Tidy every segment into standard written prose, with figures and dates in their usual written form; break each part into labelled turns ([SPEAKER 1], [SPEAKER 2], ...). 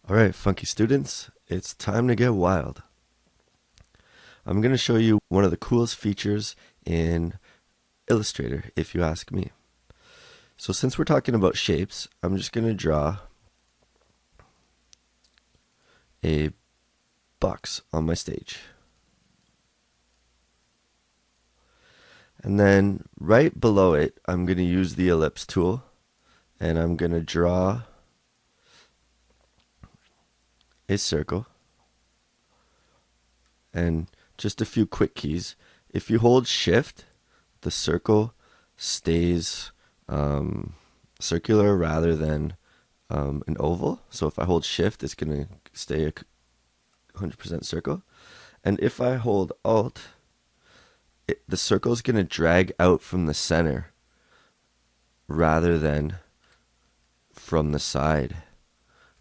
[SPEAKER 1] Alright, funky students, it's time to get wild. I'm going to show you one of the coolest features in Illustrator, if you ask me. So since we're talking about shapes, I'm just going to draw a box on my stage. And then right below it, I'm going to use the Ellipse Tool, and I'm going to draw a circle. And just a few quick keys. If you hold shift, the circle stays circular rather than an oval. So if I hold shift, it's going to stay a 100% circle. And if I hold alt, the circle is going to drag out from the center rather than from the side.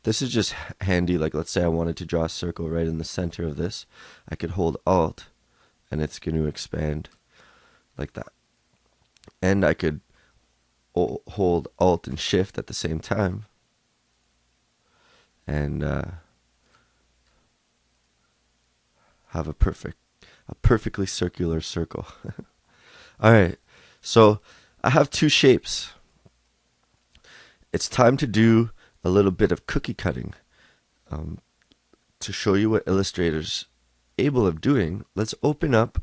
[SPEAKER 1] This is just handy, like let's say I wanted to draw a circle right in the center of this. I could hold alt and it's going to expand like that. And I could hold alt and shift at the same time and have a perfectly circular circle. Alright, so I have two shapes. It's time to do a little bit of cookie cutting. To show you what Illustrator's able of doing, let's open up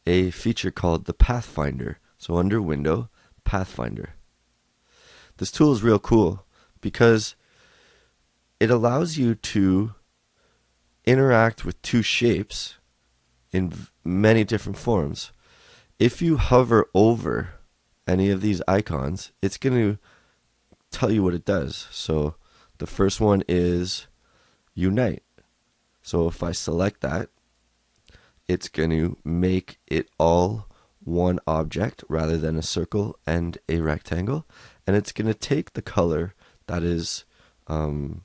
[SPEAKER 1] a feature called the Pathfinder. So under Window, Pathfinder. This tool is real cool because it allows you to interact with two shapes in many different forms. If you hover over any of these icons, it's going to tell you what it does. So the first one is Unite. So if I select that, it's going to make it all one object rather than a circle and a rectangle. And it's going to take the color that is the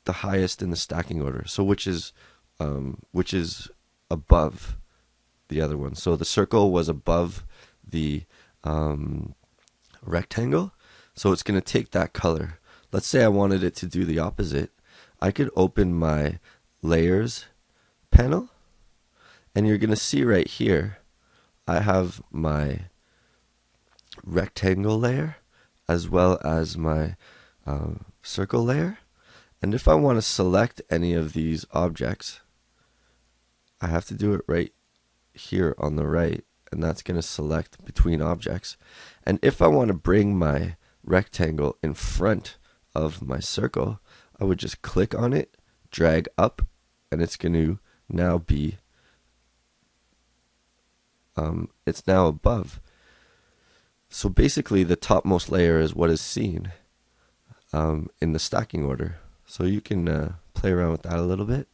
[SPEAKER 1] highest in the stacking order. So which is above the other one. So the circle was above the rectangle. So it's going to take that color. Let's say I wanted it to do the opposite. I could open my layers panel, and you're going to see right here, I have my rectangle layer as well as my circle layer. And if I want to select any of these objects, I have to do it right here on the right, and that's going to select between objects. And if I want to bring my rectangle in front of my circle, I would just click on it, drag up, and it's going to now be it's now above. So basically the topmost layer is what is seen in the stacking order. So you can play around with that a little bit.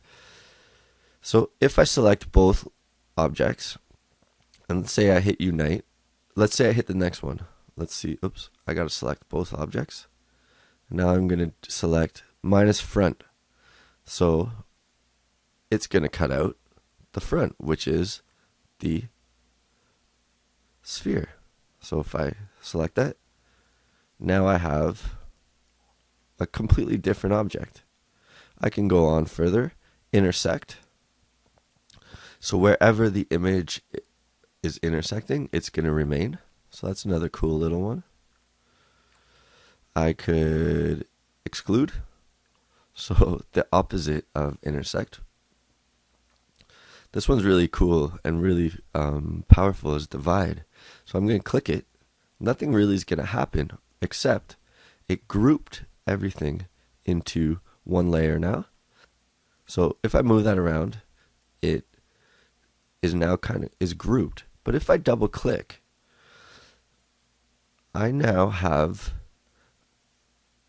[SPEAKER 1] So if I select both objects, and let's say I hit Unite, let's say I hit the next one. Let's see, oops, I got to select both objects. Now I'm going to select minus front. So it's going to cut out the front, which is the sphere. So if I select that, now I have a completely different object. I can go on further, intersect. So wherever the image is intersecting, it's going to remain. So that's another cool little one. I could exclude. So the opposite of intersect. This one's really cool and really powerful is divide. So I'm going to click it. Nothing really is going to happen except it grouped everything into one layer now. So if I move that around, it is now is grouped. But if I double click, I now have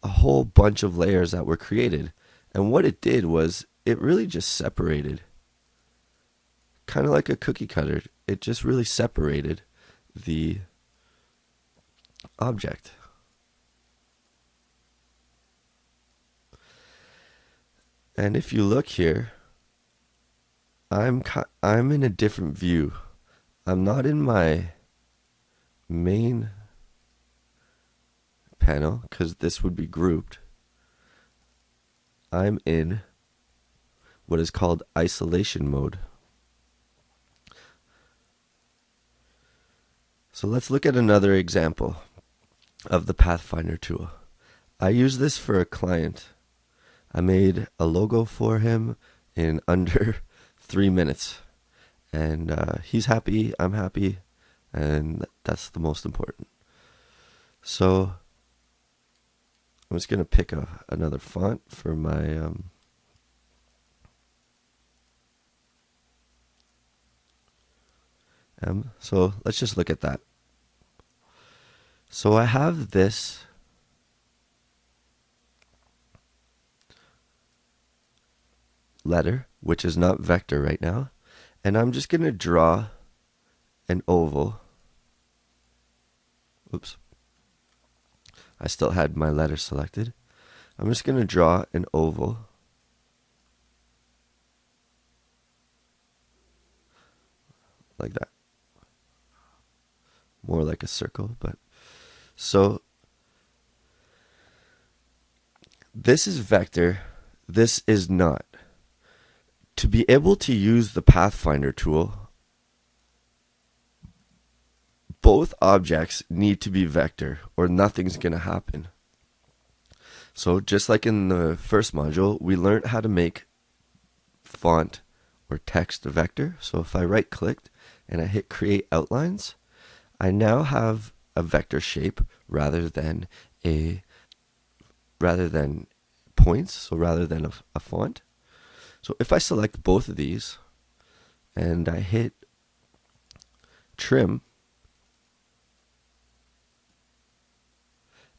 [SPEAKER 1] a whole bunch of layers that were created. And what it did was it really just separated. Kind of like a cookie cutter. It just really separated the object. And if you look here, I'm in a different view. I'm not in my main panel because this would be grouped. I'm in what is called isolation mode. So let's look at another example of the Pathfinder tool. I use this for a client. I made a logo for him in under 3 minutes. And he's happy, I'm happy, and that's the most important. So I'm just going to pick another font for my M. So let's just look at that. So I have this letter, which is not vector right now, and I'm just going to draw an oval. Oops. I still had my letter selected. I'm just going to draw an oval. Like that. More like a circle, but so this is vector, this is not. To be able to use the Pathfinder tool, both objects need to be vector or nothing's going to happen. So just like in the first module, we learned how to make font or text vector. So if I right clicked and I hit create outlines, I now have a vector shape rather than points, so rather than a font. So if I select both of these and I hit trim,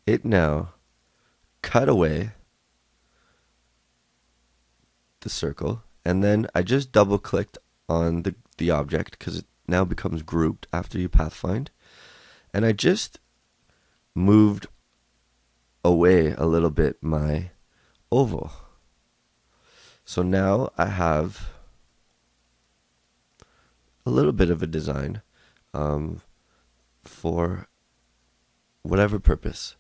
[SPEAKER 1] it now cut away the circle, and then I just double clicked on the object because it now becomes grouped after you pathfind, and I just moved away a little bit my oval. So now I have a little bit of a design for whatever purpose.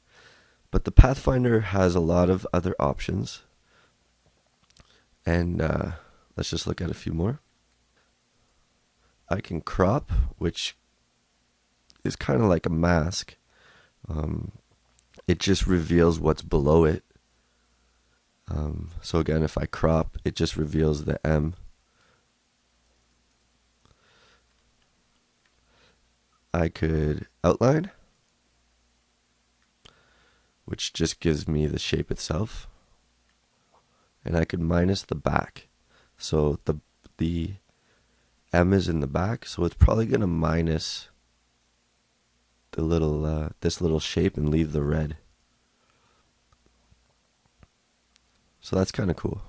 [SPEAKER 1] But the Pathfinder has a lot of other options. And let's just look at a few more. I can crop, which is kind of like a mask. It just reveals what's below it. So again, if I crop, it just reveals the M. I could outline, which just gives me the shape itself. And I could minus the back. So the M is in the back, so it's probably going to minus the little this little shape and leave the red. So that's kind of cool.